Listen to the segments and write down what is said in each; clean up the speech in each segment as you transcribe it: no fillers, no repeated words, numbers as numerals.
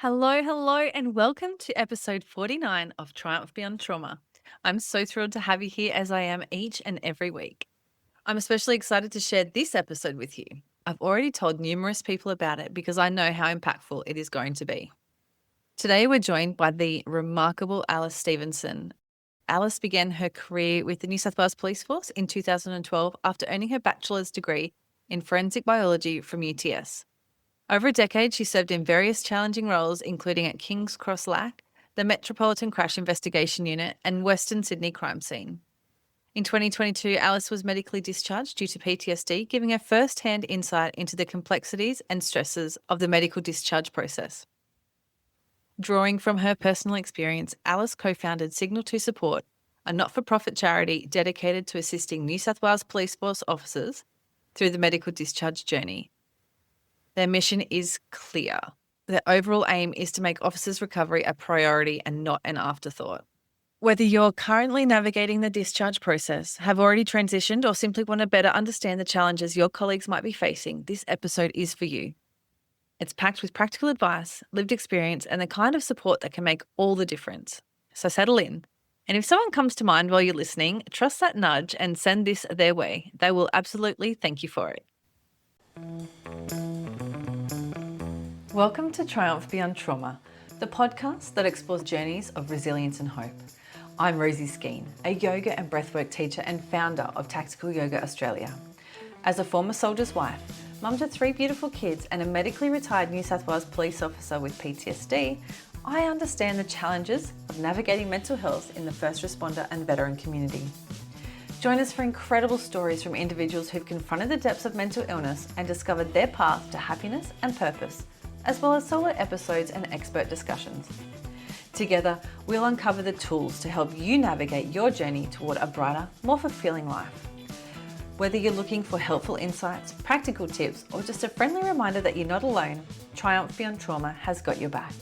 Hello, hello, and welcome to episode 49 of Triumph Beyond Trauma. I'm so thrilled to have you here as I am each and every week. I'm especially excited to share this episode with you. I've already told numerous people about it because I know how impactful it is going to be. Today, we're joined by the remarkable Alice Stevenson. Alice began her career with the New South Wales Police Force in 2012 after earning her bachelor's degree in forensic biology from UTS. Over a decade, she served in various challenging roles, including at King's Cross LAC, the Metropolitan Crash Investigation Unit, and Western Sydney Crime Scene. In 2022, Alice was medically discharged due to PTSD, giving her first-hand insight into the complexities and stresses of the medical discharge process. Drawing from her personal experience, Alice co-founded Signal to Support, a not-for-profit charity dedicated to assisting New South Wales Police Force officers through the medical discharge journey. Their mission is clear. Their overall aim is to make officers' recovery a priority and not an afterthought. Whether you're currently navigating the discharge process, have already transitioned, or simply want to better understand the challenges your colleagues might be facing, this episode is for you. It's packed with practical advice, lived experience, and the kind of support that can make all the difference. So settle in. And if someone comes to mind while you're listening, trust that nudge and send this their way. They will absolutely thank you for it. Welcome to Triumph Beyond Trauma, the podcast that explores journeys of resilience and hope. I'm Rosie Skeen, a yoga and breathwork teacher and founder of Tactical Yoga Australia. As a former soldier's wife, mum to 3 beautiful kids, and a medically retired New South Wales police officer with PTSD, I understand the challenges of navigating mental health in the first responder and veteran community. Join us for incredible stories from individuals who've confronted the depths of mental illness and discovered their path to happiness and purpose, as well as solo episodes and expert discussions. Together, we'll uncover the tools to help you navigate your journey toward a brighter, more fulfilling life. Whether you're looking for helpful insights, practical tips, or just a friendly reminder that you're not alone, Triumph Beyond Trauma has got your back.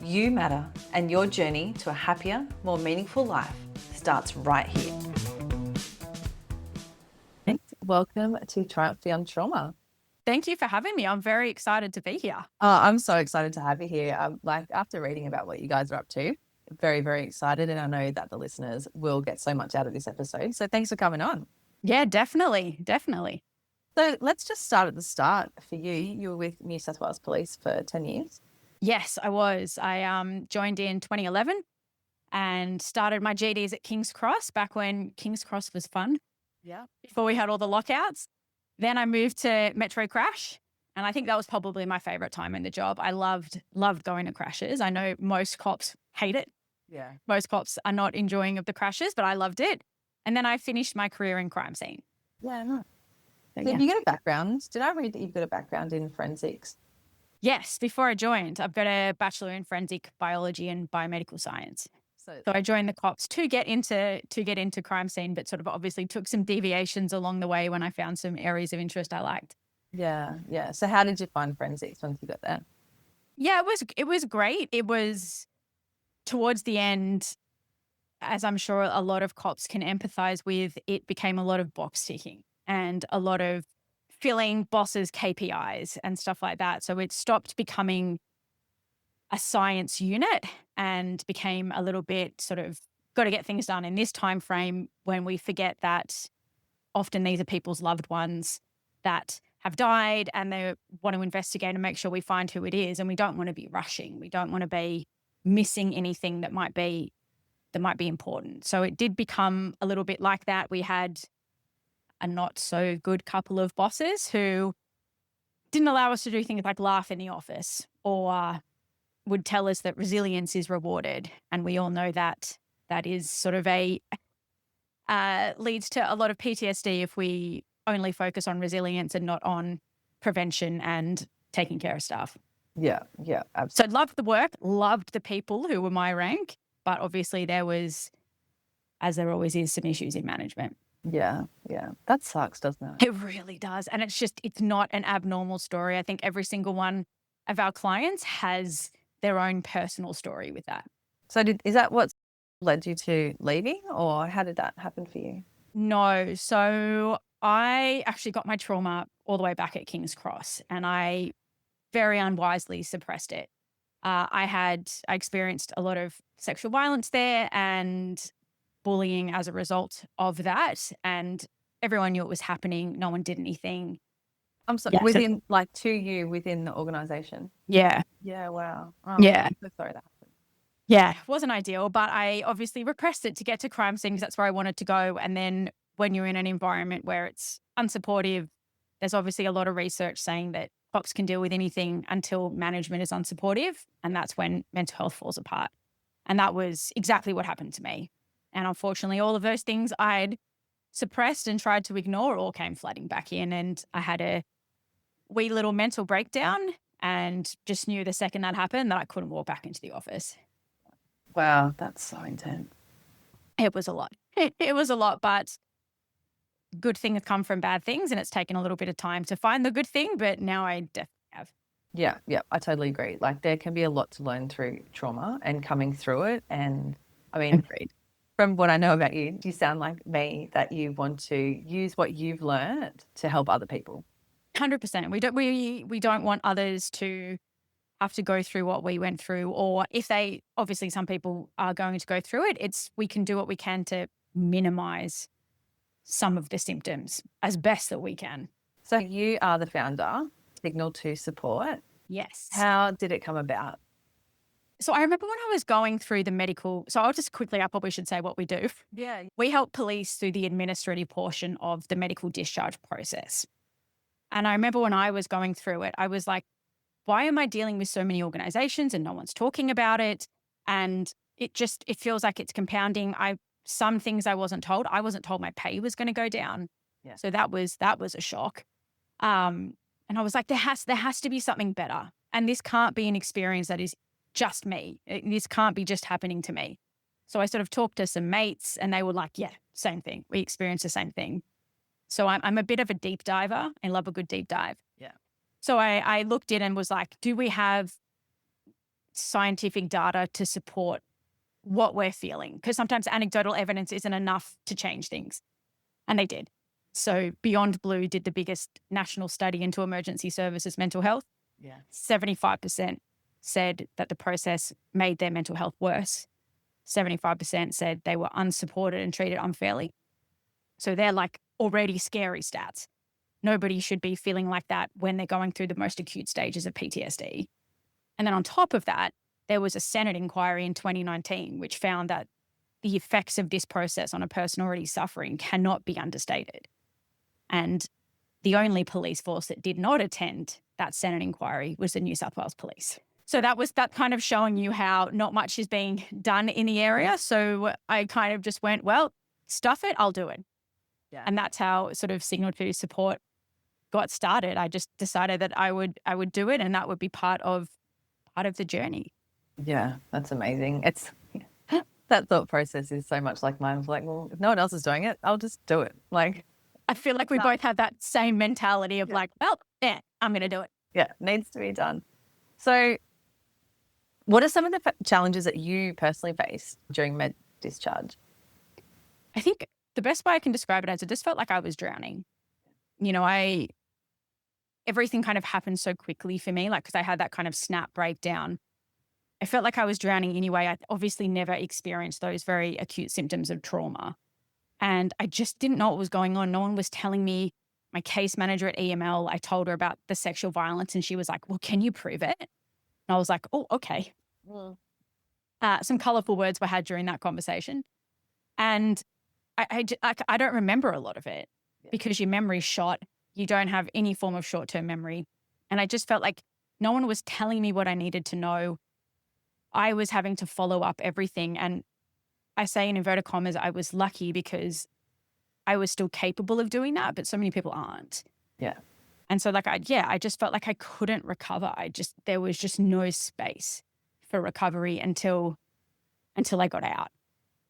You matter, and your journey to a happier, more meaningful life starts right here. Welcome to Triumph Beyond Trauma. Thank you for having me. I'm very excited to be here. I'm so excited to have you here. After reading about what you guys are up to, very, very excited. And I know that the listeners will get so much out of this episode. So thanks for coming on. Yeah, definitely. So let's just start at the start for you. You were with New South Wales Police for 10 years. Yes, I was. I joined in 2011 and started my GDs at King's Cross back when King's Cross was fun. Yeah. Before we had all the lockouts. Then I moved to Metro Crash, and I think that was probably my favorite time in the job. I loved going to crashes. I know most cops hate it. Yeah. Most cops are not enjoying of the crashes, but I loved it. And then I finished my career in crime scene. Yeah, no. So, So yeah. you got a background. Did I read that you've got a background in forensics? Yes, before I joined, I've got a bachelor in forensic biology and biomedical science. So I joined the cops to get into crime scene, but sort of obviously took some deviations along the way when I found some areas of interest I liked. Yeah, yeah. So how did you find forensics once you got there? Yeah, it was great. It was towards the end, as I'm sure a lot of cops can empathize with, it became a lot of box ticking and a lot of filling bosses' KPIs and stuff like that. So it stopped becoming a science unit and became a little bit sort of got to get things done in this time frame, when we forget that often these are people's loved ones that have died and they want to investigate and make sure we find who it is. And we don't want to be rushing. We don't want to be missing anything that might be important. So it did become a little bit like that. We had a not so good couple of bosses who didn't allow us to do things like laugh in the office, or would tell us that resilience is rewarded. And we all know that that is sort of leads to a lot of PTSD if we only focus on resilience and not on prevention and taking care of stuff. Yeah, absolutely. So loved the work, loved the people who were my rank, but obviously there was, as there always is, some issues in management. Yeah. That sucks, doesn't it? It really does. And it's not an abnormal story. I think every single one of our clients has their own personal story with that. So is that what led you to leaving, or how did that happen for you? No. So I actually got my trauma all the way back at King's Cross, and I very unwisely suppressed it. I experienced a lot of sexual violence there and bullying as a result of that. And everyone knew it was happening. No one did anything. I'm so Yeah. within like to you within the organization. Yeah. Yeah, wow. Oh, Yeah. I'm so sorry that happened. Yeah. Wasn't ideal, but I obviously repressed it to get to crime scene because that's where I wanted to go. And then when you're in an environment where it's unsupportive, there's obviously a lot of research saying that cops can deal with anything until management is unsupportive. And that's when mental health falls apart. And that was exactly what happened to me. And unfortunately, all of those things I'd suppressed and tried to ignore all came flooding back in. And I had a wee little mental breakdown and just knew the second that happened that I couldn't walk back into the office. Wow, that's so intense. It was a lot. It was a lot, but good things come from bad things. And it's taken a little bit of time to find the good thing, but now I definitely have. Yeah, yeah, I totally agree. Like there can be a lot to learn through trauma and coming through it. And I mean, Agreed. from what I know about you, you sound like me that you want to use what you've learned to help other people. 100%. We don't want others to have to go through what we went through, or if they obviously some people are going to go through it, we can do what we can to minimize some of the symptoms as best that we can. So you are the founder, Signal to Support. Yes. How did it come about? So I remember when I was going through the medical, so I'll just quickly, I probably should say what we do. Yeah. We help police through the administrative portion of the medical discharge process. And I remember when I was going through it, I was like, why am I dealing with so many organizations and no one's talking about it? And it feels like it's compounding. Some things I wasn't told. I wasn't told my pay was going to go down. Yeah. So that was a shock. And I was like, there has to be something better. And this can't be an experience that is just me. This can't be just happening to me. So I sort of talked to some mates and they were like, yeah, same thing. We experienced the same thing. So I'm a bit of a deep diver. I love a good deep dive. Yeah. So I looked in and was like, do we have scientific data to support what we're feeling? Because sometimes anecdotal evidence isn't enough to change things. And they did. So Beyond Blue did the biggest national study into emergency services mental health. Yeah. 75% said that the process made their mental health worse. 75% said they were unsupported and treated unfairly. So they're like already scary stats. Nobody should be feeling like that when they're going through the most acute stages of PTSD. And then on top of that, there was a Senate inquiry in 2019, which found that the effects of this process on a person already suffering cannot be understated. And the only police force that did not attend that Senate inquiry was the New South Wales Police. So that kind of showing you how not much is being done in the area. So I kind of just went, well, stuff it, I'll do it. Yeah. And that's how sort of Signal to Support got started. I just decided that I would do it, and that would be part of the journey. Yeah, that's amazing. It's that thought process is so much like mine. It's like, well, if no one else is doing it, I'll just do it. Like, I feel like we both have that same mentality of like, well, yeah, I'm going to do it. yeah, needs to be done. So what are some of the challenges that you personally faced during med discharge? I think the best way I can describe it as it just felt like I was drowning. You know, everything kind of happened so quickly for me, like, because I had that kind of snap breakdown. I felt like I was drowning anyway. I obviously never experienced those very acute symptoms of trauma. And I just didn't know what was going on. No one was telling me. My case manager at EML, I told her about the sexual violence and she was like, well, can you prove it? And I was like, oh, okay. Some colorful words were had during that conversation. And I don't remember a lot of it because your memory's shot. You don't have any form of short-term memory. And I just felt like no one was telling me what I needed to know. I was having to follow up everything. And I say in inverted commas, I was lucky because I was still capable of doing that, but so many people aren't. Yeah. And so I just felt like I couldn't recover. There was just no space for recovery until I got out.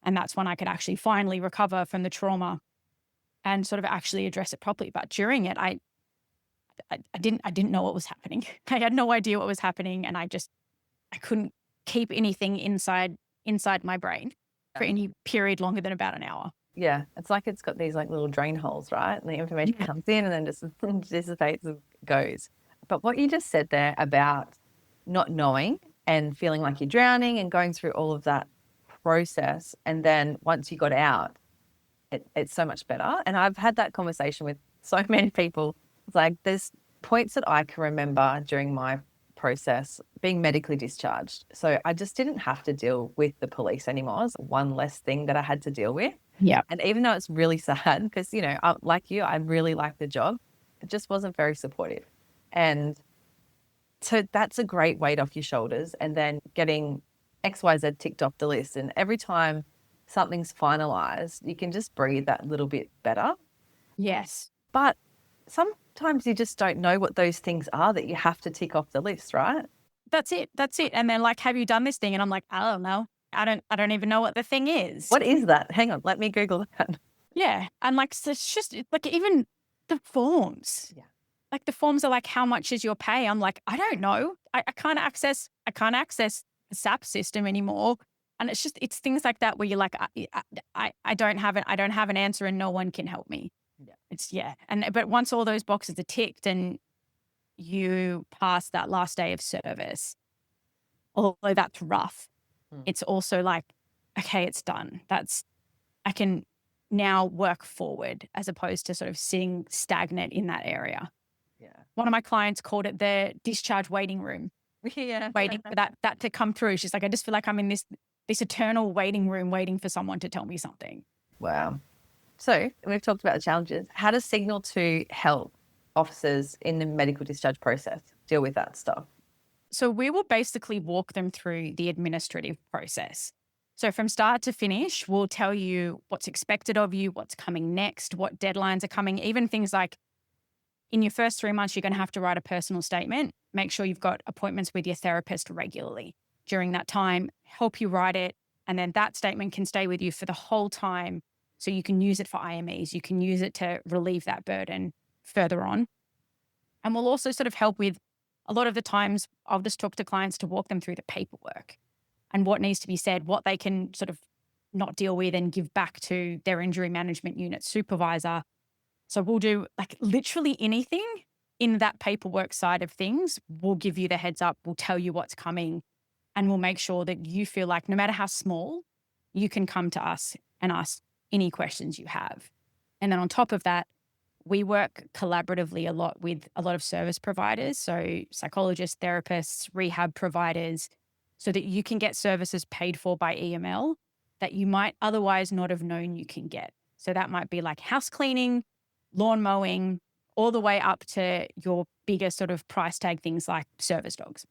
And that's when I could actually finally recover from the trauma and sort of actually address it properly. But during it, I didn't know what was happening. I had no idea what was happening. And I couldn't keep anything inside my brain for any period longer than about an hour. Yeah. It's like it's got these like little drain holes, right? And the information comes in and then just dissipates and goes. But what you just said there about not knowing and feeling like you're drowning and going through all of that process. And then once you got out, it's so much better. And I've had that conversation with so many people. It's like there's points that I can remember during my process being medically discharged. So I just didn't have to deal with the police anymore. It's one less thing that I had to deal with. Yeah. And even though it's really sad, because, you know, like you, I really like the job, it just wasn't very supportive. And so that's a great weight off your shoulders. And then getting XYZ ticked off the list. And every time something's finalized, you can just breathe that little bit better. Yes. But sometimes you just don't know what those things are that you have to tick off the list, right? That's it. That's it. And then like, have you done this thing? And I'm like, I don't know. I don't even know what the thing is. What is that? Hang on, let me Google that. Yeah. And like, so it's just like even the forms. Yeah. Like the forms are like, how much is your pay? I'm like, I don't know. I can't access the SAP system anymore. And it's things like that where you're like, I don't have an answer and no one can help me. Yeah. But once all those boxes are ticked and you pass that last day of service, although that's rough, it's also like, okay, it's done. I can now work forward as opposed to sort of sitting stagnant in that area. Yeah. One of my clients called it the discharge waiting room. Yeah. Waiting for that to come through. She's like, I just feel like I'm in this eternal waiting room waiting for someone to tell me something. Wow. So we've talked about the challenges. How to signal to help officers in the medical discharge process deal with that stuff? So we will basically walk them through the administrative process. So from start to finish, we'll tell you what's expected of you, what's coming next, what deadlines are coming, even things like in your first 3 months, you're going to have to write a personal statement. Make sure you've got appointments with your therapist regularly during that time, help you write it. And then that statement can stay with you for the whole time. So you can use it for IMEs. You can use it to relieve that burden further on. And we'll also sort of help with a lot of the times I'll just talk to clients to walk them through the paperwork and what needs to be said, what they can sort of not deal with and give back to their injury management unit supervisor. So we'll do like literally anything in that paperwork side of things. We'll give you the heads up. We'll tell you what's coming and we'll make sure that you feel like no matter how small, you can come to us and ask any questions you have. And then on top of that, we work collaboratively a lot with a lot of service providers. So psychologists, therapists, rehab providers, so that you can get services paid for by EML that you might otherwise not have known you can get. So that might be like house cleaning, lawn mowing, all the way up to your bigger sort of price tag things like service dogs.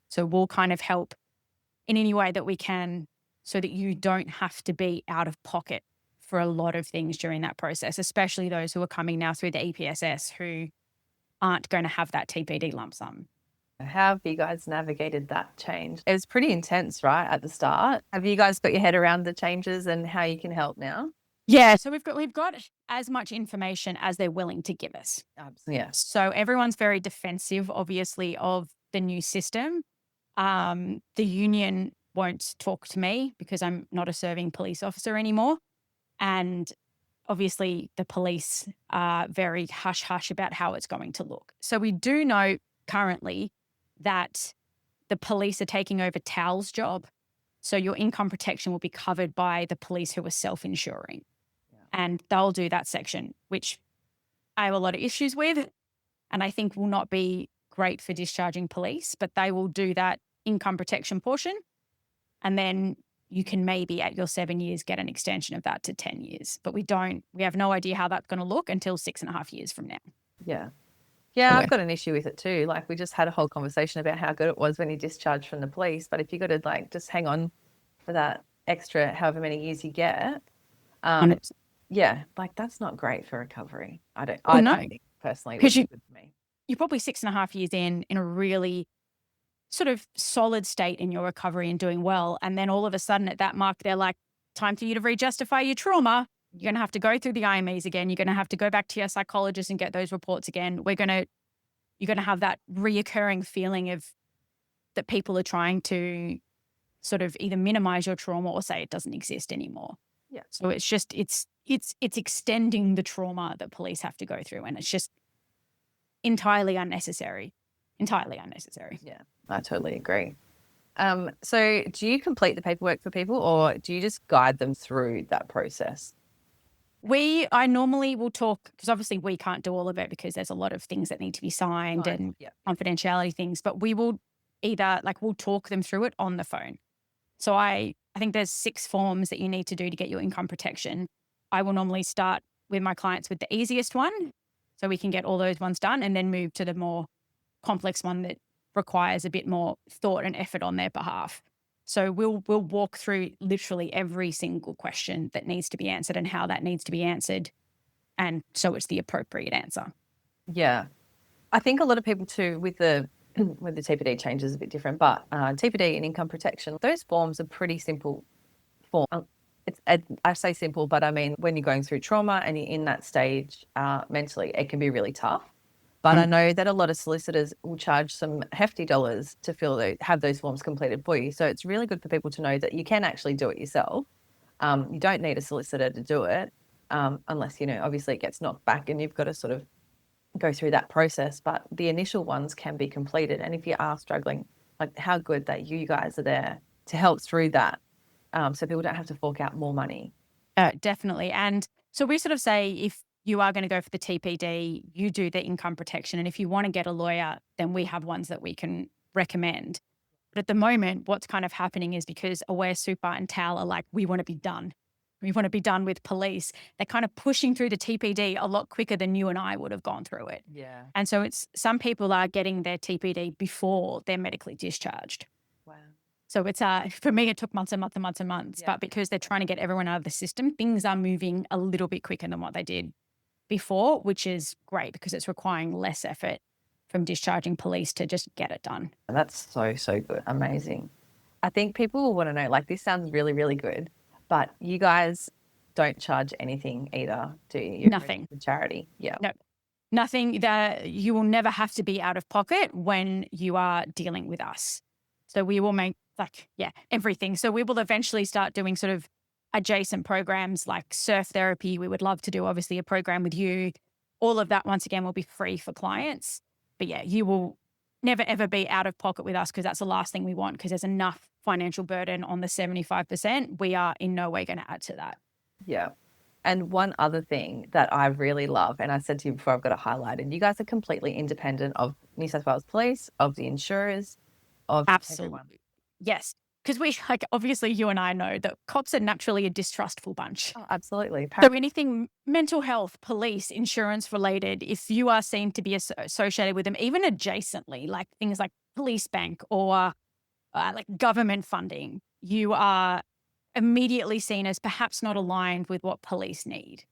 So we'll kind of help in any way that we can so that you don't have to be out of pocket for a lot of things during that process, especially those who are coming now through the EPSS who aren't going to have that TPD lump sum. How have you guys navigated that change? It was pretty intense, right, at the start. Have you guys got your head around the changes and how you can help now? Yeah, so we've got as much information as they're willing to give us. Yeah. So everyone's very defensive, obviously, of the new system. The union won't talk to me because I'm not a serving police officer anymore. And obviously the police are very hush-hush about how it's going to look. So we do know currently that the police are taking over TAL's job. So your income protection will be covered by the police who are self-insuring. Yeah. And they'll do that section, which I have a lot of issues with and I think will not be great for discharging police, but they will do that income protection portion. And then you can maybe at your 7 years get an extension of that to 10 years. But we have no idea how that's going to look until 6.5 years from now. Yeah. Yeah, I've got an issue with it too. Like we just had a whole conversation about how good it was when you discharged from the police. But if you got to like just hang on for that extra however many years you get, yeah, like that's not great for recovery. I don't think personally it's good for me. You're probably 6.5 years in a really sort of solid state in your recovery and doing well. And then all of a sudden at that mark, they're like, time for you to re-justify your trauma. You're going to have to go through the IMEs again. You're going to have to go back to your psychologist and get those reports again. You're going to have that reoccurring feeling of that people are trying to sort of either minimize your trauma or say it doesn't exist anymore. Yeah. So it's just, it's extending the trauma that police have to go through. And it's just entirely unnecessary. Yeah, I totally agree. So do you complete the paperwork for people or do you just guide them through that process? I normally will talk because obviously we can't do all of it because there's a lot of things that need to be signed Fine. and Yeah. confidentiality things, but we will either we'll talk them through it on the phone. So I think there's 6 forms that you need to do to get your income protection. I will normally start with my clients with the easiest one so we can get all those ones done and then move to the more complex one that requires a bit more thought and effort on their behalf. So we'll walk through literally every single question that needs to be answered and how that needs to be answered, and so it's the appropriate answer. Yeah. I think a lot of people too with the with the TPD changes a bit different, but TPD and income protection, those forms are pretty simple form. I say simple, but I mean when you're going through trauma and you're in that stage mentally, it can be really tough. But I Mm. know that a lot of solicitors will charge some hefty dollars to have those forms completed for you. So it's really good for people to know that you can actually do it yourself. You don't need a solicitor to do it unless, obviously it gets knocked back and you've got to sort of go through that process. But the initial ones can be completed. And if you are struggling, like how good that you guys are there to help through that so people don't have to fork out more money. Definitely. And so we sort of say if you are going to go for the TPD, you do the income protection. And if you want to get a lawyer, then we have ones that we can recommend. But at the moment, what's kind of happening is because Aware Super and TAL are like, we want to be done. We want to be done with police. They're kind of pushing through the TPD a lot quicker than you and I would have gone through it. Yeah. And so it's some people are getting their TPD before they're medically discharged. Wow. So it's for me, it took months and months and months and months. Yeah. But because they're trying to get everyone out of the system, things are moving a little bit quicker than what they did before, which is great because it's requiring less effort from discharging police to just get it done. That's so, so good. Amazing. I think people will want to know, like, this sounds really, really good, but you guys don't charge anything either, do you? You're Nothing. a charity. Yeah. No, nothing. That you will never have to be out of pocket when you are dealing with us. So we will make everything. So we will eventually start doing sort of adjacent programs like surf therapy. We would love to do obviously a program with you. All of that once again will be free for clients. But yeah, you will never ever be out of pocket with us because that's the last thing we want because there's enough financial burden on the 75%. We are in no way going to add to that. Yeah. And one other thing that I really love, and I said to you before, I've got it highlighted, you guys are completely independent of New South Wales Police, of the insurers, of everyone. Absolutely. Yes. Because obviously you and I know that cops are naturally a distrustful bunch. Oh, absolutely. So anything mental health, police, insurance related, if you are seen to be associated with them, even adjacently, like things like police bank or like government funding, you are immediately seen as perhaps not aligned with what police need.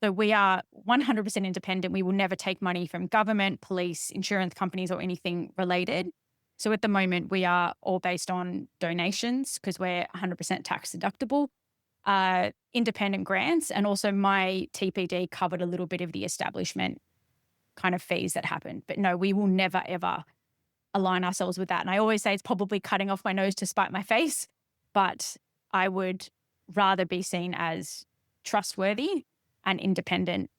So we are 100% independent. We will never take money from government, police, insurance companies, or anything related. So at the moment, we are all based on donations because we're 100% tax deductible, independent grants, and also my TPD covered a little bit of the establishment kind of fees that happen. But no, we will never, ever align ourselves with that. And I always say it's probably cutting off my nose to spite my face, but I would rather be seen as trustworthy and independent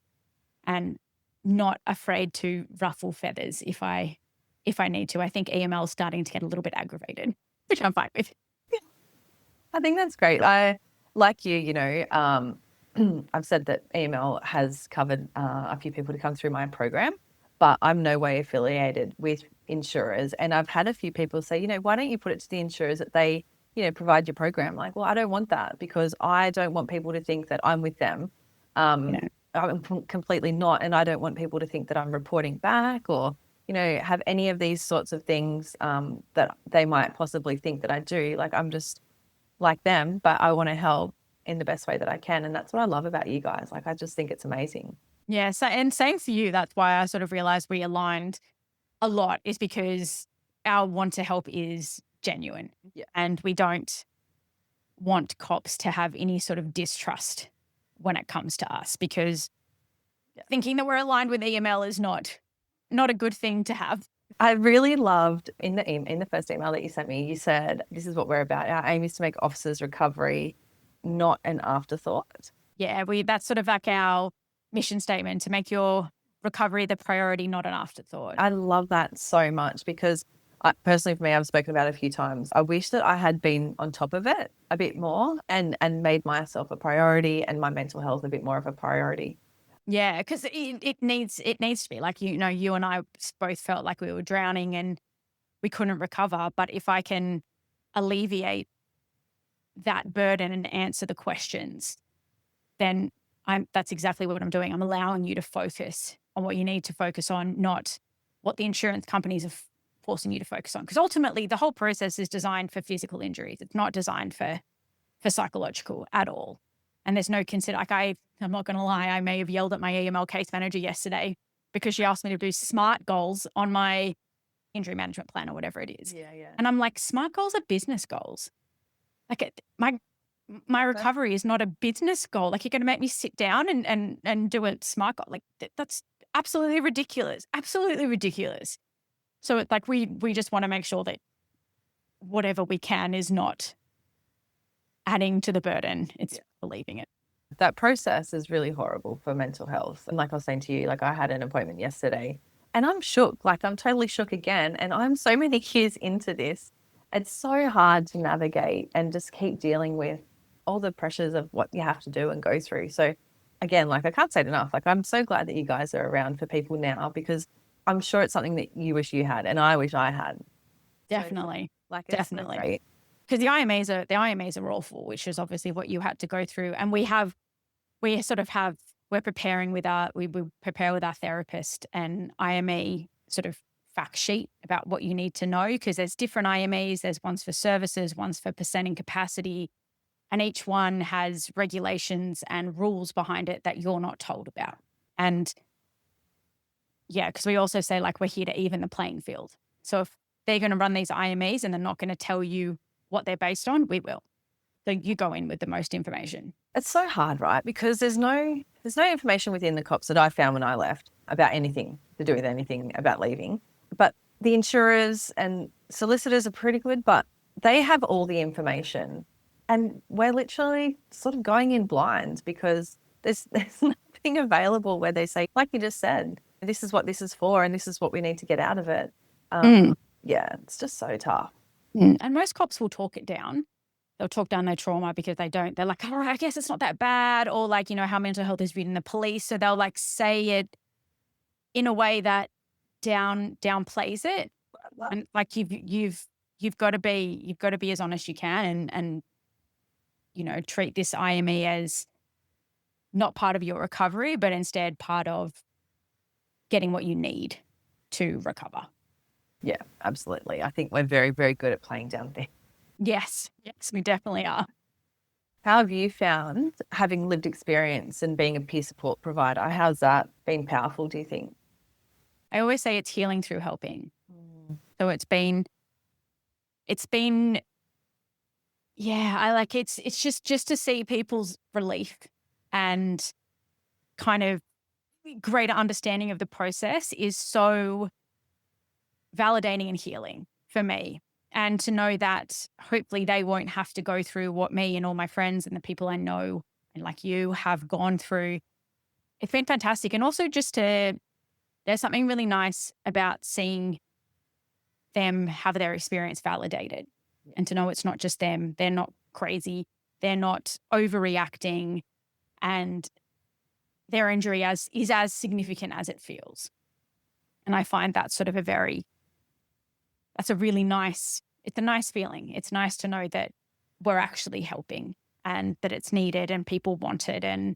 and not afraid to ruffle feathers if I need to. I think EML is starting to get a little bit aggravated, which I'm fine with. I think that's great. I like I've said that EML has covered a few people to come through my program, but I'm no way affiliated with insurers. And I've had a few people say, why don't you put it to the insurers that they, provide your program? Like, well, I don't want that because I don't want people to think that I'm with them. I'm completely not. And I don't want people to think that I'm reporting back or, have any of these sorts of things that they might possibly think that I do. Like, I'm just like them, but I want to help in the best way that I can. And that's what I love about you guys. Like, I just think it's amazing. Yeah. So, and same for you. That's why I sort of realized we aligned a lot is because our want to help is genuine. Yeah. And we don't want cops to have any sort of distrust when it comes to us because thinking that we're aligned with EML is not a good thing to have. I really loved in the first email that you sent me, you said, this is what we're about. Our aim is to make officers' recovery not an afterthought. Yeah, that's sort of like our mission statement, to make your recovery the priority, not an afterthought. I love that so much because Personally, for me, I've spoken about it a few times. I wish that I had been on top of it a bit more and made myself a priority and my mental health a bit more of a priority. Yeah, because it needs to be like, you know, you and I both felt like we were drowning and we couldn't recover. But if I can alleviate that burden and answer the questions, then that's exactly what I'm doing. I'm allowing you to focus on what you need to focus on, not what the insurance companies are forcing you to focus on. Because ultimately, the whole process is designed for physical injuries. It's not designed for psychological at all. And there's no like I'm not going to lie, I may have yelled at my EML case manager yesterday because she asked me to do SMART goals on my injury management plan or whatever it is. Yeah, yeah. And I'm like, SMART goals are business goals. Like my recovery is not a business goal. Like, you're going to make me sit down and do a SMART goal. Like, that's absolutely ridiculous. Absolutely ridiculous. So it's like we just want to make sure that whatever we can is not adding to the burden. It's relieving it. That process is really horrible for mental health. And like I was saying to you, like I had an appointment yesterday and I'm shook. Like I'm totally shook again. And I'm so many years into this. It's so hard to navigate and just keep dealing with all the pressures of what you have to do and go through. So again, like I can't say it enough. Like I'm so glad that you guys are around for people now because I'm sure it's something that you wish you had and I wish I had. Definitely. So, like, Definitely. So great. Because the IMAs are awful, which is obviously what you had to go through. And we're preparing with we prepare with our therapist an IMA sort of fact sheet about what you need to know, because there's different IMAs. There's ones for services, ones for percenting capacity, and each one has regulations and rules behind it that you're not told about. And yeah, because we also say, like, we're here to even the playing field. So if they're going to run these IMAs and they're not going to tell you what they're based on, we will. So you go in with the most information. It's so hard, right? Because there's no information within the cops that I found when I left about anything to do with anything about leaving. But the insurers and solicitors are pretty good, but they have all the information. And we're literally sort of going in blind because there's nothing available where they say, like you just said, this is what this is for and this is what we need to get out of it. Yeah, it's just so tough. And most cops will talk it down. They'll talk down their trauma because they're like, oh, I guess it's not that bad. Or like, you know, how mental health is viewed in the police. So they'll like say it in a way that downplays it. And like you've got to be as honest as you can and you know, treat this IME as not part of your recovery, but instead part of getting what you need to recover. Yeah, absolutely. I think we're very, very good at playing down things. Yes, we definitely are. How have you found having lived experience and being a peer support provider? How's that been powerful, do you think? I always say it's healing through helping. So it's been, yeah, I like it's just to see people's relief and kind of greater understanding of the process is so validating and healing for me. And to know that hopefully they won't have to go through what me and all my friends and the people I know and like you have gone through. It's been fantastic. And also there's something really nice about seeing them have their experience validated and to know it's not just them. They're not crazy. They're not overreacting, and their injury is as significant as it feels. And I find that sort of it's a nice feeling. It's nice to know that we're actually helping and that it's needed and people want it. And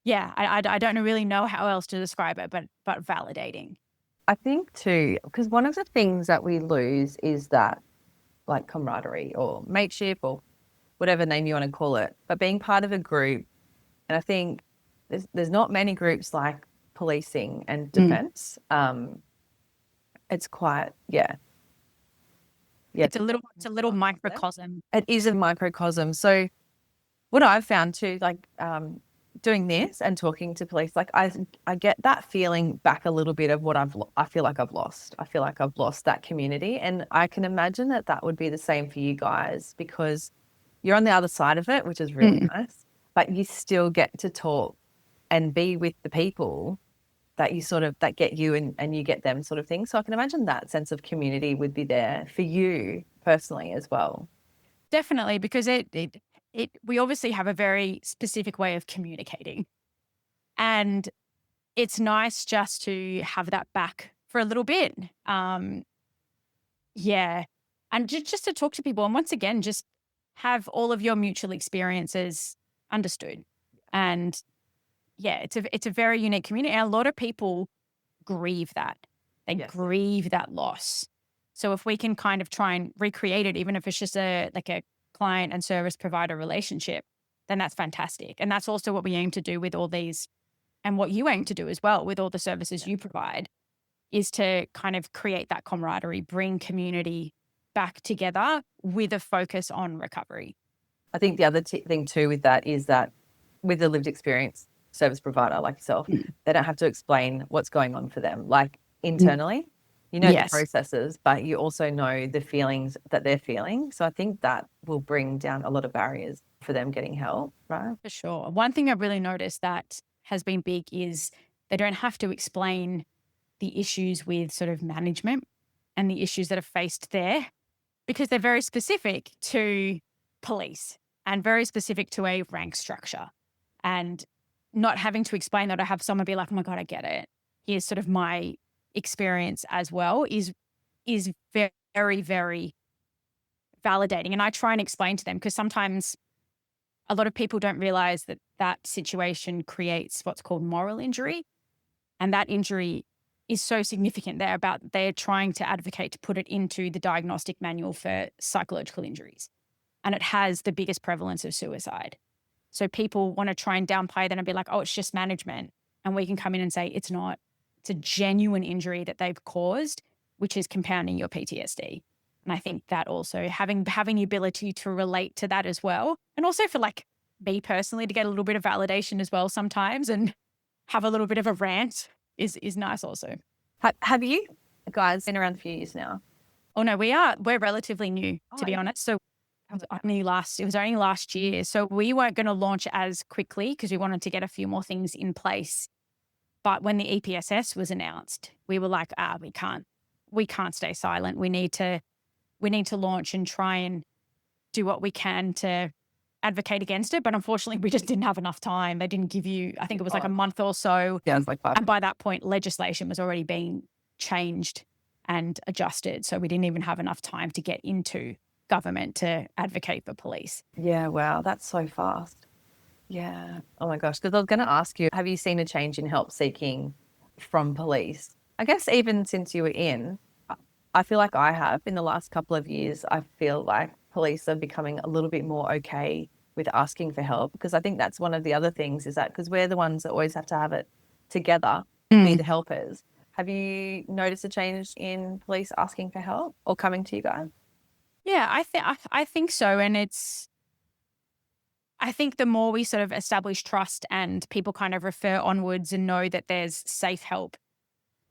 yeah, I don't really know how else to describe it, but validating. I think too, because one of the things that we lose is that like camaraderie or mateship or whatever name you want to call it, but being part of a group. And I think there's not many groups like policing and defense. It's quite, yeah. It's a little microcosm. It is a microcosm. So what I've found too, like doing this and talking to police, like I get that feeling back a little bit of what I feel like I've lost. I feel like I've lost that community. And I can imagine that would be the same for you guys because you're on the other side of it, which is really nice, but you still get to talk and be with the people that you sort of, that get you and you get them sort of thing. So I can imagine that sense of community would be there for you personally as well. Definitely, because we obviously have a very specific way of communicating. And it's nice just to have that back for a little bit. Yeah. And just to talk to people. And once again, just have all of your mutual experiences understood. And yeah, it's a very unique community. And a lot of people grieve that. They Yes. grieve that loss. So if we can kind of try and recreate it, even if it's just a client and service provider relationship, then that's fantastic. And that's also what we aim to do with all these, and what you aim to do as well with all the services you provide, is to kind of create that camaraderie, bring community back together with a focus on recovery. I think the other thing too with that is that with a lived experience service provider like yourself, they don't have to explain what's going on for them. Like internally, you know the Yes. processes, but you also know the feelings that they're feeling. So I think that will bring down a lot of barriers for them getting help, right? For sure. One thing I've really noticed that has been big is they don't have to explain the issues with sort of management and the issues that are faced there, because they're very specific to police and very specific to a rank structure. And not having to explain that, or have someone be like, oh my God, I get it. Here's sort of my experience as well, is very, very, very validating. And I try and explain to them, because sometimes a lot of people don't realize that that situation creates what's called moral injury. And that injury is so significant. They're trying to advocate to put it into the diagnostic manual for psychological injuries. And it has the biggest prevalence of suicide. So people want to try and downplay that and be like, oh, it's just management. And we can come in and say, it's not. It's a genuine injury that they've caused, which is compounding your PTSD. And I think that also having the ability to relate to that as well. And also for like me personally to get a little bit of validation as well sometimes and have a little bit of a rant is nice also. Have you guys been around a few years now? Oh no, we're relatively new, to be honest. So it was only last year. So we weren't going to launch as quickly because we wanted to get a few more things in place. But when the EPSS was announced, we were like, we can't stay silent. We need to launch and try and do what we can to advocate against it. But unfortunately, we just didn't have enough time. They didn't give you, I think it was like a month or so. Yeah, it was like 5. And by that point, legislation was already being changed and adjusted. So we didn't even have enough time to get into government to advocate for police. Yeah, wow, that's so fast. Yeah. Oh my gosh, because I was going to ask you, have you seen a change in help seeking from police? I guess even since you were in, I feel like I have in the last couple of years, I feel like police are becoming a little bit more okay with asking for help, because I think that's one of the other things is that because we're the ones that always have to have it together, be the helpers. Have you noticed a change in police asking for help or coming to you guys? Yeah, I think so. And I think the more we sort of establish trust and people kind of refer onwards and know that there's safe help,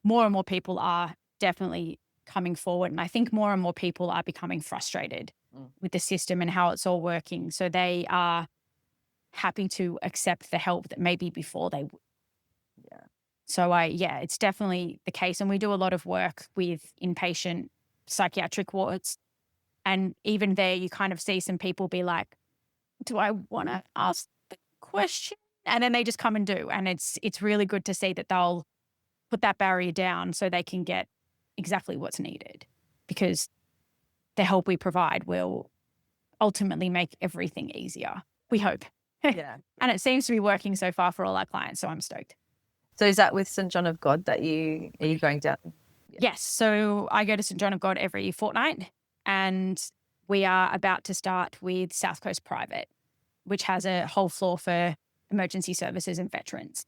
more and more people are definitely coming forward. And I think more and more people are becoming frustrated with the system and how it's all working. So they are happy to accept the help that maybe before they would. Yeah. So it's definitely the case. And we do a lot of work with inpatient psychiatric wards. And even there, you kind of see some people be like, do I want to ask the question? And then they just come and do. And it's really good to see that they'll put that barrier down so they can get exactly what's needed, because the help we provide will ultimately make everything easier. We hope. Yeah. And it seems to be working so far for all our clients. So I'm stoked. So is that with St. John of God are you going down? Yes. So I go to St. John of God every fortnight, and we are about to start with South Coast Private, which has a whole floor for emergency services and veterans.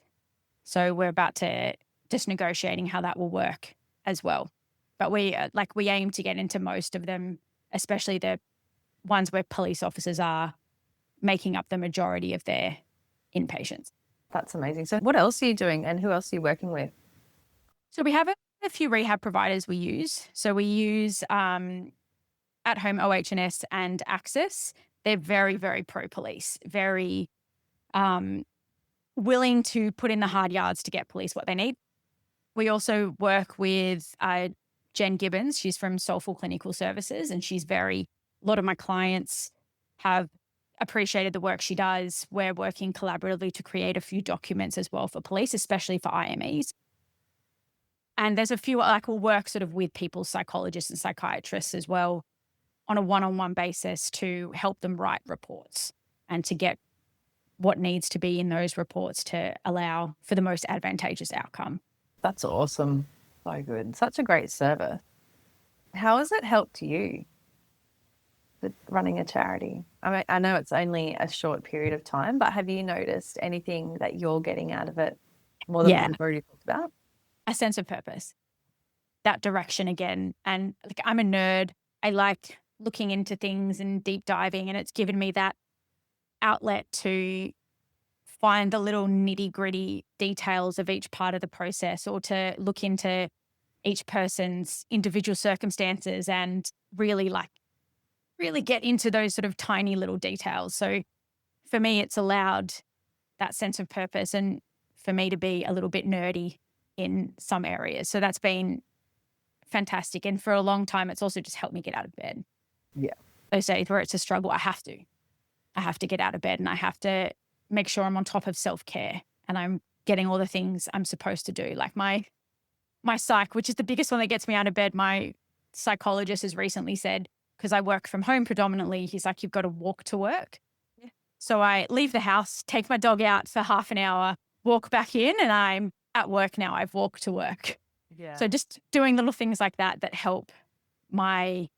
So we're about to just negotiating how that will work as well. But we aim to get into most of them, especially the ones where police officers are making up the majority of their inpatients. That's amazing. So what else are you doing and who else are you working with? So we have a few rehab providers we use. So we use At Home OH&S and Access. They're very, very pro-police, very willing to put in the hard yards to get police what they need. We also work with Jen Gibbons. She's from Soulful Clinical Services, and a lot of my clients have appreciated the work she does. We're working collaboratively to create a few documents as well for police, especially for IMEs. And there's a few, like, we'll work sort of with people, psychologists and psychiatrists as well, on a one-on-one basis to help them write reports and to get what needs to be in those reports to allow for the most advantageous outcome. That's awesome. So good. Such a great service. How has it helped you with running a charity? I mean, I know it's only a short period of time, but have you noticed anything that you're getting out of it more than what we've already talked about? A sense of purpose, that direction again. And like, I'm a nerd. I like looking into things and deep diving, and it's given me that outlet to find the little nitty gritty details of each part of the process, or to look into each person's individual circumstances and really get into those sort of tiny little details. So for me, it's allowed that sense of purpose and for me to be a little bit nerdy in some areas. So that's been fantastic. And for a long time, it's also just helped me get out of bed. Yeah. Those days where it's a struggle, I have to get out of bed, and I have to make sure I'm on top of self-care and I'm getting all the things I'm supposed to do. Like my psych, which is the biggest one that gets me out of bed. My psychologist has recently said, because I work from home predominantly, he's like, you've got to walk to work. Yeah. So I leave the house, take my dog out for half an hour, walk back in, and I'm at work now. I've walked to work. Yeah. So just doing little things like that help my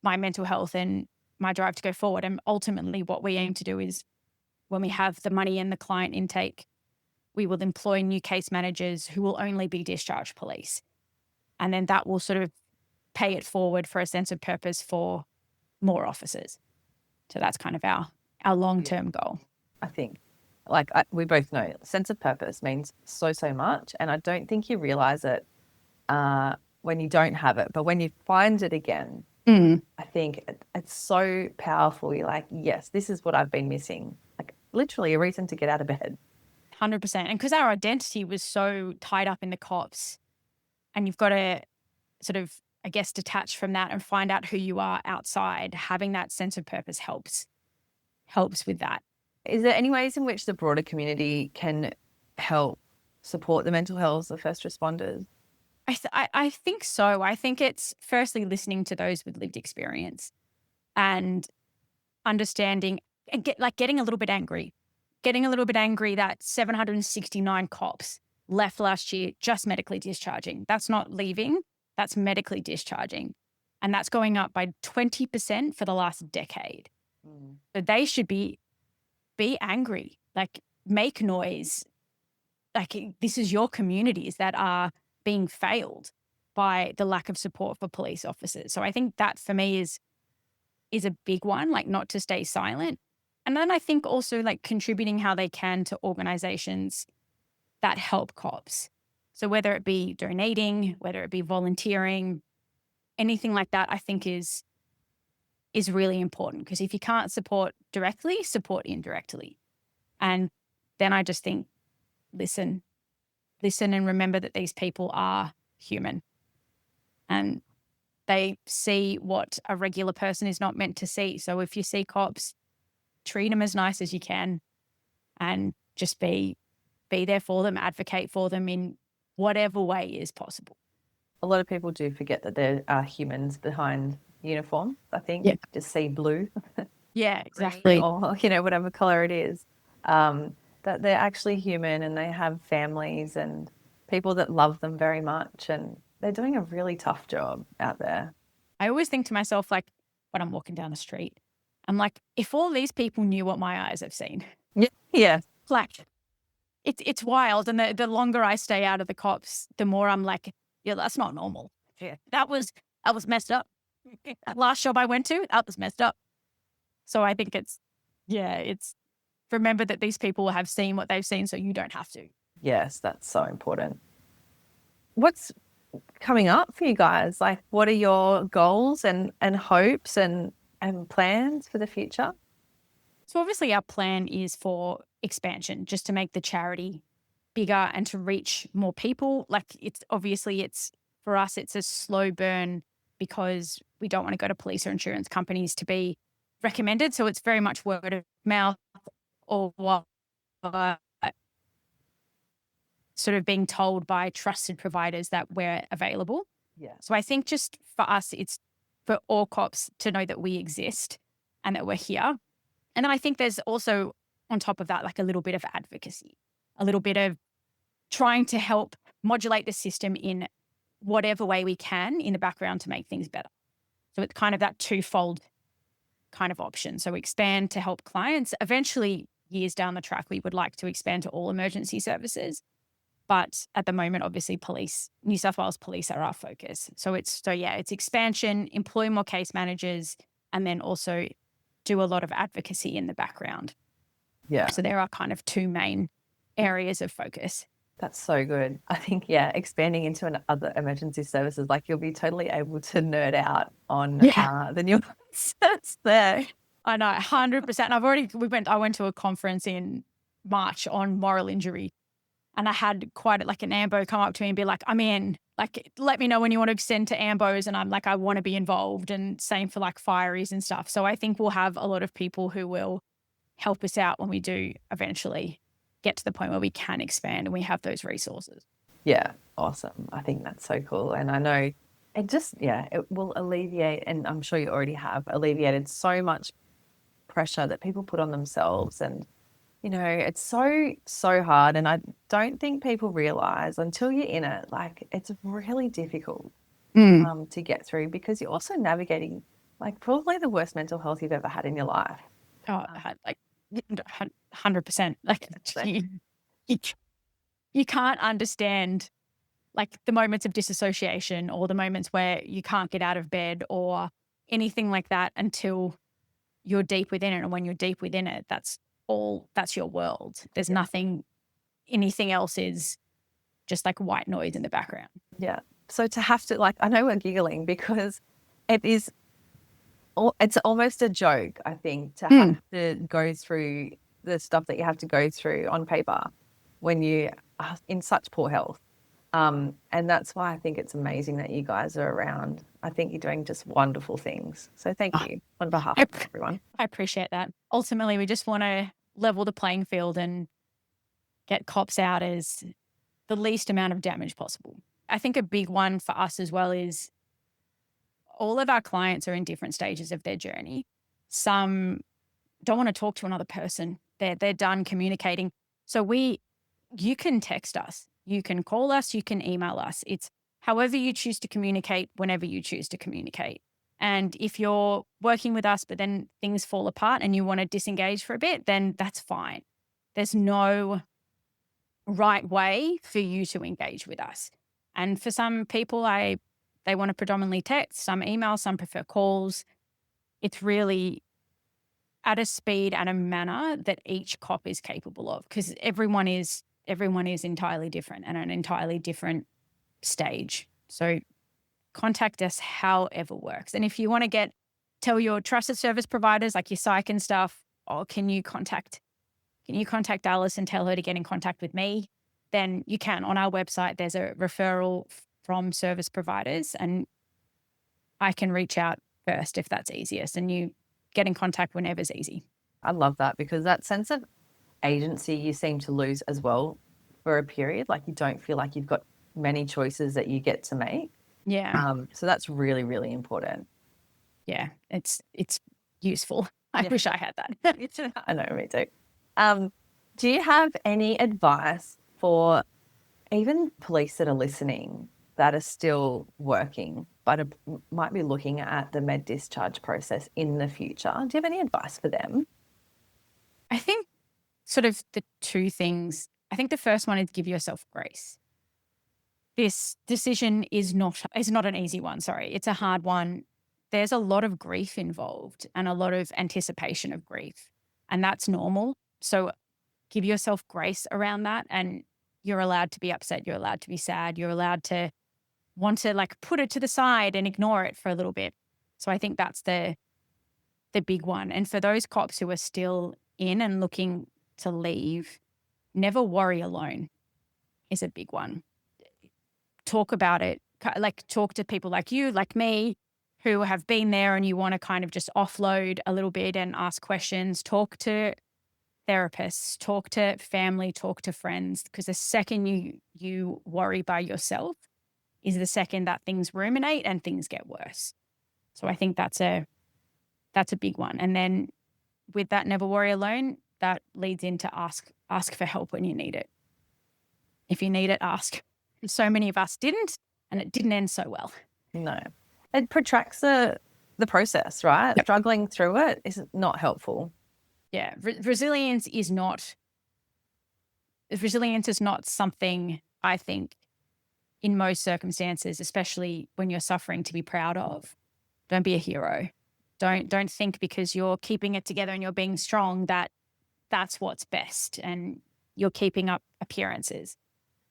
mental health and my drive to go forward. And ultimately what we aim to do is, when we have the money and the client intake, we will employ new case managers who will only be discharged police. And then that will sort of pay it forward for a sense of purpose for more officers. So that's kind of our long-term goal. I think, we both know, sense of purpose means so much. And I don't think you realize it when you don't have it. But when you find it again, I think it's so powerful. You're like, yes, this is what I've been missing. Like literally a reason to get out of bed. 100%. And because our identity was so tied up in the cops, and you've got to sort of, I guess, detach from that and find out who you are outside, having that sense of purpose helps with that. Is there any ways in which the broader community can help support the mental health of first responders? I think so. I think it's firstly listening to those with lived experience and understanding and getting a little bit angry. Getting a little bit angry that 769 cops left last year just medically discharging. That's not leaving, that's medically discharging. And that's going up by 20% for the last decade. So they should be angry, like make noise. Like this is your communities that are being failed by the lack of support for police officers. So I think that for me is a big one, like not to stay silent. And then I think also like contributing how they can to organizations that help cops. So whether it be donating, whether it be volunteering, anything like that, I think is really important, because if you can't support directly, support indirectly. And then I just think, listen and remember that these people are human and they see what a regular person is not meant to see. So if you see cops, treat them as nice as you can and just be there for them, advocate for them in whatever way is possible. A lot of people do forget that there are humans behind uniforms, I think. Yeah. Just see blue. Yeah, exactly. Or, whatever color it is. That they're actually human and they have families and people that love them very much, and they're doing a really tough job out there. I always think to myself, like, when I'm walking down the street, I'm like, if all these people knew what my eyes have seen. Yeah. Like, it's wild. And the longer I stay out of the cops, the more I'm like, yeah, that's not normal. Yeah, that was messed up. That last job I went to, that was messed up. So I think it's remember that these people have seen what they've seen, so you don't have to. Yes, that's so important. What's coming up for you guys? Like, what are your goals and hopes and plans for the future? So obviously our plan is for expansion, just to make the charity bigger and to reach more people. Like it's obviously for us, it's a slow burn because we don't want to go to police or insurance companies to be recommended. So it's very much word of mouth or sort of being told by trusted providers that we're available. Yeah. So I think just for us, it's for all cops to know that we exist and that we're here. And then I think there's also on top of that, like a little bit of advocacy, a little bit of trying to help modulate the system in whatever way we can in the background to make things better. So it's kind of that twofold kind of option. So we expand to help clients. Eventually, years down the track, we would like to expand to all emergency services. But at the moment, obviously, New South Wales police are our focus. So it's expansion, employ more case managers, and then also do a lot of advocacy in the background. Yeah. So there are kind of two main areas of focus. That's so good. I think, expanding into other emergency services, like you'll be totally able to nerd out on the nuances there. I know, 100%. I went to a conference in March on moral injury, and I had quite like an AMBO come up to me and be like, I'm in, like, let me know when you want to extend to AMBOs. And I'm like, I want to be involved, and same for like fireys and stuff. So I think we'll have a lot of people who will help us out when we do eventually get to the point where we can expand and we have those resources. Yeah, awesome. I think that's so cool. And I know it will alleviate, and I'm sure you already have alleviated so much pressure that people put on themselves. And, it's so, so hard. And I don't think people realize until you're in it, like it's really difficult to get through, because you're also navigating like probably the worst mental health you've ever had in your life. Oh, like 100%. Like you can't understand like the moments of disassociation or the moments where you can't get out of bed or anything like that until you're deep within it. And when you're deep within it, that's your world. There's nothing, anything else is just like white noise in the background. Yeah. So to have to, like, I know we're giggling because it's almost a joke, I think, to have to go through the stuff that you have to go through on paper when you are in such poor health. And that's why I think it's amazing that you guys are around. I think you're doing just wonderful things. So thank you on behalf of everyone. I appreciate that. Ultimately, we just want to level the playing field and get cops out as the least amount of damage possible. I think a big one for us as well is all of our clients are in different stages of their journey. Some don't want to talk to another person. They're done communicating. So you can text us, you can call us, you can email us. It's however you choose to communicate, whenever you choose to communicate. And if you're working with us, but then things fall apart and you want to disengage for a bit, then that's fine. There's no right way for you to engage with us. And for some people, they want to predominantly text, some email, some prefer calls. It's really at a speed and a manner that each cop is capable of, because everyone is entirely different and at an entirely different stage. So contact us however works. And if you want to tell your trusted service providers like your psych and stuff, or can you contact Alice and tell her to get in contact with me? Then you can. On our website, there's a referral from service providers, and I can reach out first if that's easiest, and you get in contact whenever's easy. I love that, because that sense of agency you seem to lose as well for a period. Like you don't feel like you've got many choices that you get to make. Yeah. So that's really, really important. Yeah. It's useful. I wish I had that. I know, me too. Do you have any advice for even police that are listening that are still working but might be looking at the med discharge process in the future? Do you have any advice for them? I think sort of the two things. I think the first one is give yourself grace. This decision is not an easy one. Sorry. It's a hard one. There's a lot of grief involved and a lot of anticipation of grief, and that's normal. So give yourself grace around that, and you're allowed to be upset. You're allowed to be sad. You're allowed to want to like put it to the side and ignore it for a little bit. So I think that's the big one. And for those cops who are still in and looking to leave, never worry alone. is a big one. Talk about it. Like, talk to people like you, like me, who have been there, and you want to kind of just offload a little bit and ask questions. Talk to therapists, talk to family, talk to friends, because the second you worry by yourself is the second that things ruminate and things get worse. So I think that's a big one. And then with that never worry alone, that leads into ask for help when you need it. If you need it, ask. So many of us didn't, and it didn't end so well. No. It protracts the process, right? Yep. Struggling through it is not helpful. Yeah. Resilience is not something, I think, in most circumstances, especially when you're suffering, to be proud of. Don't be a hero. Don't think because you're keeping it together and you're being strong that that's what's best and you're keeping up appearances.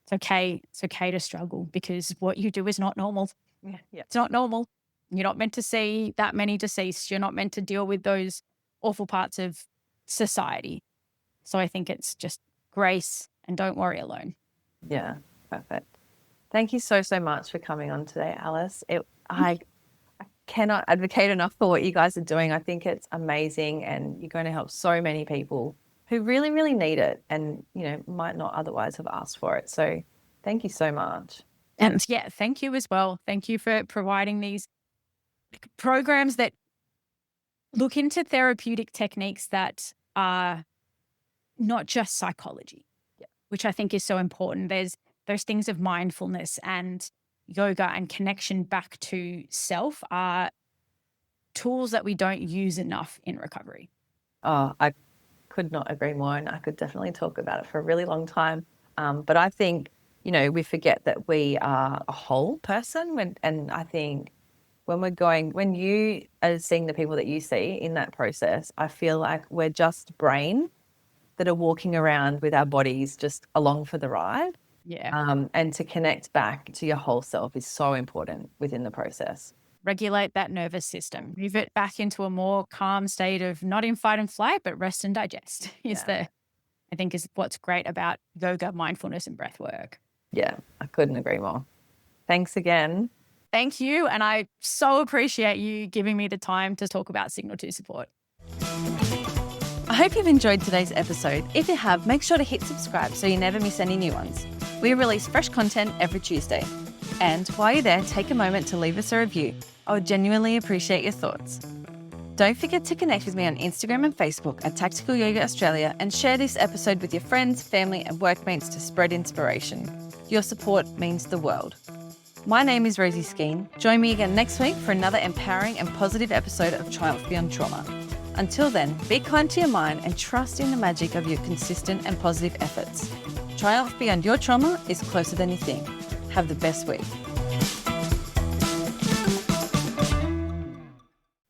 It's okay. It's okay to struggle, because what you do is not normal. Yeah. It's not normal. You're not meant to see that many deceased. You're not meant to deal with those awful parts of society. So I think it's just grace and don't worry alone. Yeah, perfect. Thank you so much for coming on today, Alice. I cannot advocate enough for what you guys are doing. I think it's amazing, and you're going to help so many people who really, really need it and, might not otherwise have asked for it. So thank you so much. And yeah, thank you as well. Thank you for providing these programs that look into therapeutic techniques that are not just psychology, which I think is so important. There's those things of mindfulness and yoga and connection back to self are tools that we don't use enough in recovery. Oh, I could not agree more, and I could definitely talk about it for a really long time. But I think, we forget that we are a whole person, and I think when you are seeing the people that you see in that process, I feel like we're just brain that are walking around with our bodies just along for the ride. Yeah. And to connect back to your whole self is so important within the process. Regulate that nervous system, move it back into a more calm state of not in fight and flight, but rest and digest I think is what's great about yoga, mindfulness, and breath work. Yeah, I couldn't agree more. Thanks again. Thank you. And I so appreciate you giving me the time to talk about Signal 2 support. I hope you've enjoyed today's episode. If you have, make sure to hit subscribe so you never miss any new ones. We release fresh content every Tuesday. And while you're there, take a moment to leave us a review. I would genuinely appreciate your thoughts. Don't forget to connect with me on Instagram and Facebook at Tactical Yoga Australia, and share this episode with your friends, family, and workmates to spread inspiration. Your support means the world. My name is Rosie Skeen. Join me again next week for another empowering and positive episode of Triumph Beyond Trauma. Until then, be kind to your mind and trust in the magic of your consistent and positive efforts. Triumph beyond your trauma is closer than you think. Have the best week.